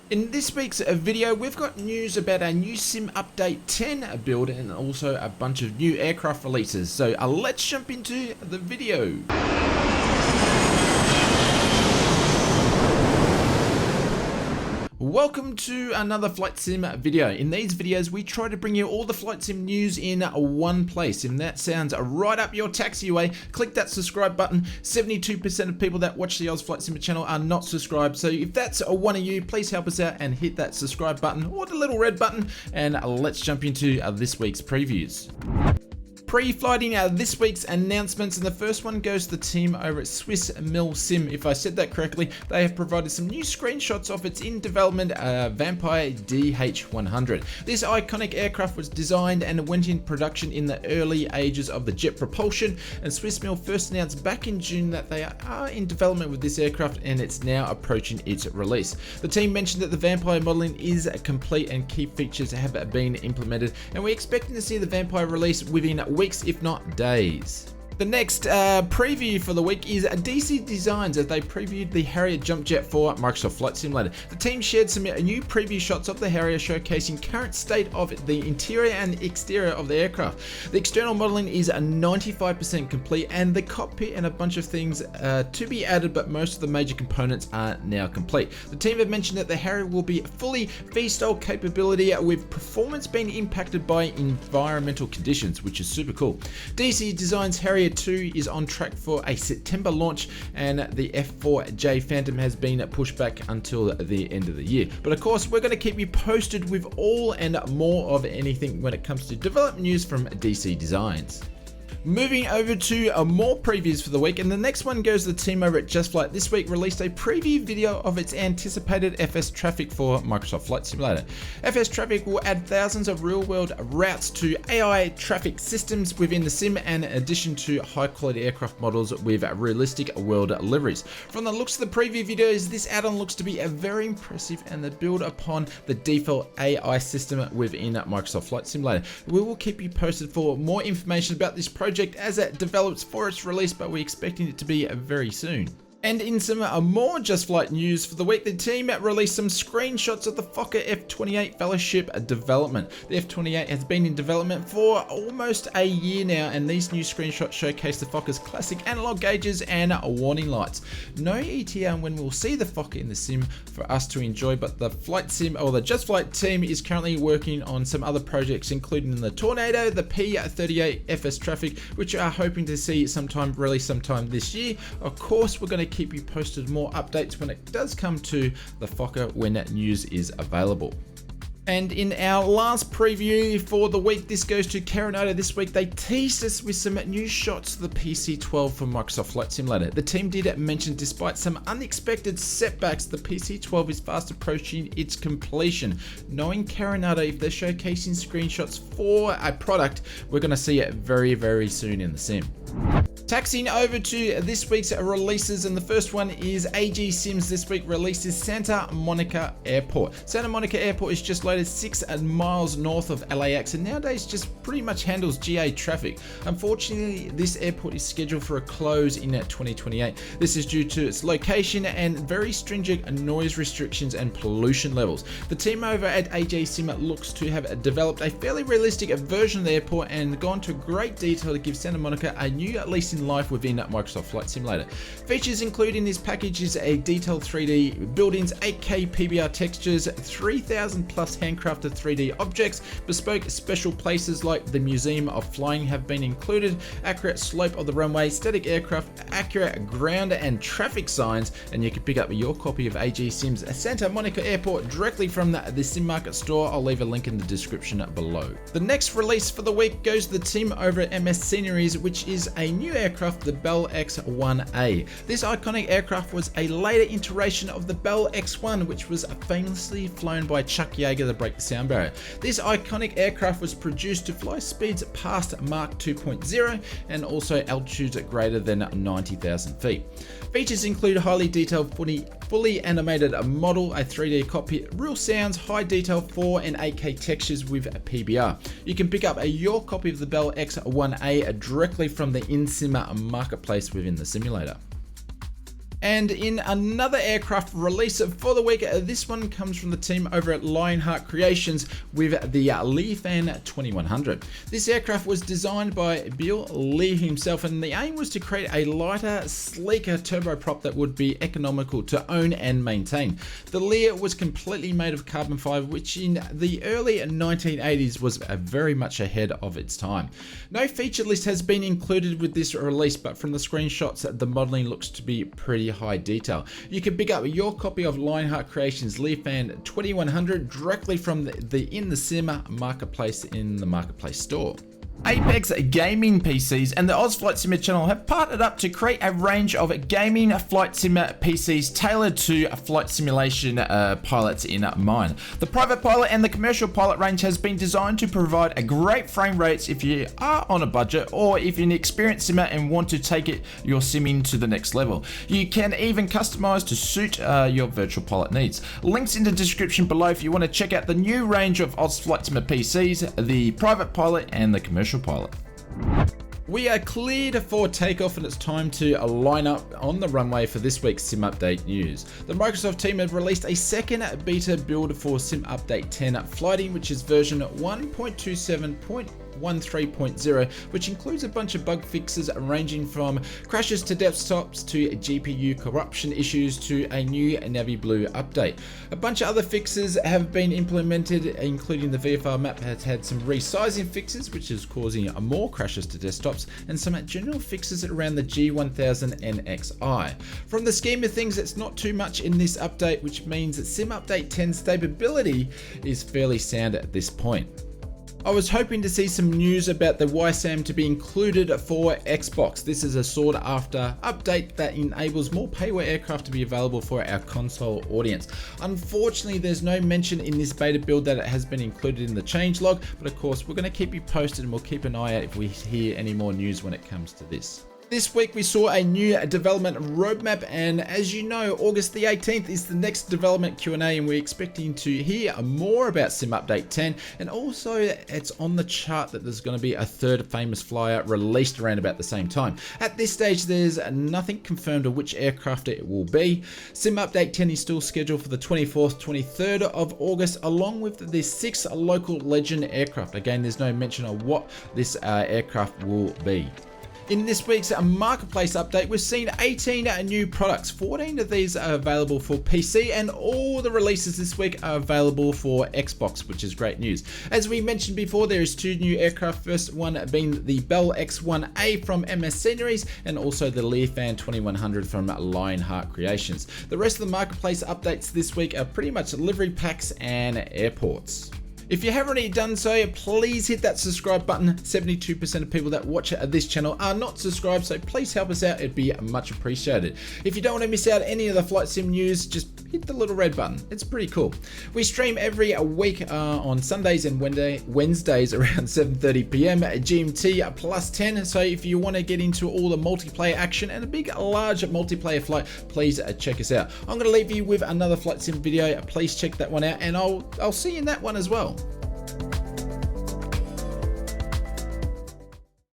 In this week's video, we've got news about our new Sim Update 10 build and also a bunch of new aircraft releases. So let's jump into the video. Welcome to another Flight Sim video. In these videos, we try to bring you all the Flight Sim news in one place. And that sounds right up your taxiway. Click that subscribe button. 72% of people that watch the Oz Flight Sim channel are not subscribed. So if that's one of you, please help us out and hit that subscribe button or the little red button. And let's jump into this week's previews. Pre-flighting this week's announcements, and the first one goes to the team over at Swiss Mill Sim. If I said that correctly, they have provided some new screenshots of its in development Vampire DH100. This iconic aircraft was designed and went in production in the early ages of the jet propulsion, and Swiss Mill first announced back in June that they are in development with this aircraft and it's now approaching its release. The team mentioned that the Vampire modeling is complete and key features have been implemented, and we're expecting to see the Vampire release within weeks, if not days. The next preview for the week is DC Designs as they previewed the Harrier jump jet for Microsoft Flight Simulator. The team shared some new preview shots of the Harrier showcasing current state of the interior and exterior of the aircraft. The external modeling is 95% complete and the cockpit and a bunch of things to be added, but most of the major components are now complete. The team have mentioned that the Harrier will be fully V-style capability with performance being impacted by environmental conditions, which is super cool. DC Designs Harrier 2 is on track for a September launch, and the F4J Phantom has been pushed back until the end of the year. But of course, we're going to keep you posted with all and more of anything when it comes to development news from DC Designs. Moving over to more previews for the week, and the next one goes to the team over at Just Flight. This week released a preview video of its anticipated FS traffic for Microsoft Flight Simulator. FS traffic will add thousands of real-world routes to AI traffic systems within the sim, and in addition to high-quality aircraft models with realistic world liveries. From the looks of the preview videos, this add-on looks to be very impressive and the build upon the default AI system within Microsoft Flight Simulator. We will keep you posted for more information about this project as it develops for its release, but we're expecting it to be very soon. And in some more Just Flight news for the week, the team released some screenshots of the Fokker F-28 Fellowship development. The F-28 has been in development for almost a year now, and these new screenshots showcase the Fokker's classic analog gauges and warning lights. No ETA on when we'll see the Fokker in the sim for us to enjoy, but the Flight Sim or the Just Flight team is currently working on some other projects, including the Tornado, the P-38 FS Traffic, which are hoping to see release sometime this year. Of course, we're going to keep you posted more updates when it does come to the Fokker when that news is available. And in our last preview for the week, this goes to Carenado. This week they teased us with some new shots of the PC-12 for Microsoft Flight Simulator. The team did mention despite some unexpected setbacks, the PC-12 is fast approaching its completion. Knowing Carenado, if they're showcasing screenshots for a product, we're going to see it very, very soon in the sim. Taxiing over to this week's releases, and the first one is AG Sims this week releases Santa Monica Airport. Santa Monica Airport is just located 6 miles north of LAX and nowadays just pretty much handles GA traffic. Unfortunately, this airport is scheduled for a close in 2028. This is due to its location and very stringent noise restrictions and pollution levels. The team over at AG Sim looks to have developed a fairly realistic version of the airport and gone to great detail to give Santa Monica a new lease in life within Microsoft Flight Simulator. Features included in this package is a detailed 3D buildings, 8K PBR textures, 3,000 plus handcrafted 3D objects, bespoke special places like the Museum of Flying have been included, accurate slope of the runway, static aircraft, accurate ground and traffic signs, and you can pick up your copy of AG Sims Santa Monica Airport directly from the Sim Market store. I'll leave a link in the description below. The next release for the week goes to the team over at MS Sceneries, which is a new aircraft, the Bell X-1A. This iconic aircraft was a later iteration of the Bell X-1, which was famously flown by Chuck Yeager to break the sound barrier. This iconic aircraft was produced to fly speeds past Mach 2.0 and also altitudes greater than 90,000 feet. Features include highly detailed fully animated model, a 3D cockpit, real sounds, high detail 4 and 8K textures with PBR. You can pick up your copy of the Bell X-1A directly from the InSim marketplace within the simulator. And in another aircraft release for the week, this one comes from the team over at Lionheart Creations with the Leafan 2100. This aircraft was designed by Bill Lee himself, and the aim was to create a lighter, sleeker turboprop that would be economical to own and maintain. The Lear was completely made of carbon fiber, which in the early 1980s was very much ahead of its time. No feature list has been included with this release, but from the screenshots, the modeling looks to be pretty high detail. You can pick up your copy of Lionheart Creations Leafan 2100 directly from the In the Sim marketplace in the marketplace store. Apex Gaming PCs and the Oz Flight Simmer channel have partnered up to create a range of gaming flight simmer PCs tailored to flight simulation pilots in mind. The private pilot and the commercial pilot range has been designed to provide a great frame rates if you are on a budget or if you're an experienced simmer and want to take your simming to the next level. You can even customize to suit your virtual pilot needs. Links in the description below if you want to check out the new range of Oz Flight Simmer PCs, the private pilot and the commercial pilot. We are cleared for takeoff and it's time to line up on the runway for this week's Sim Update news. The Microsoft team have released a second beta build for Sim Update 10 Flighting, which is version 1.27.13.0, which includes a bunch of bug fixes ranging from crashes to desktops to GPU corruption issues to a new navy blue update. A bunch of other fixes have been implemented, including the VFR map has had some resizing fixes, which is causing more crashes to desktops, and some general fixes around the G1000 NXI. From the scheme of things, it's not too much in this update, which means that Sim Update 10 stability is fairly sound at this point. I was hoping to see some news about the YSAM to be included for Xbox. This is a sought after update that enables more payware aircraft to be available for our console audience. Unfortunately, there's no mention in this beta build that it has been included in the changelog, but of course we're going to keep you posted and we'll keep an eye out if we hear any more news when it comes to this. This week we saw a new development roadmap, and as you know, August the 18th is the next development Q&A, and we're expecting to hear more about Sim Update 10, and also it's on the chart that there's going to be a third famous flyer released around about the same time. At this stage there's nothing confirmed of which aircraft it will be. Sim Update 10 is still scheduled for the 24th, 23rd of August, along with the 6 local legend aircraft. Again, there's no mention of what this aircraft will be. In this week's marketplace update, we've seen 18 new products. 14 of these are available for PC, and all the releases this week are available for Xbox, which is great news. As we mentioned before, there is 2 new aircraft. First one being the Bell X-1A from MS Sceneries, and also the Leafan 2100 from Lionheart Creations. The rest of the marketplace updates this week are pretty much livery packs and airports. If you haven't already done so, please hit that subscribe button. 72% of people that watch this channel are not subscribed, so please help us out. It'd be much appreciated. If you don't want to miss out any of the flight sim news, just hit the little red button. It's pretty cool. We stream every week on Sundays and Wednesdays around 7:30 p.m. GMT plus 10. So if you want to get into all the multiplayer action and a big, large multiplayer flight, please check us out. I'm going to leave you with another flight sim video. Please check that one out, and I'll see you in that one as well.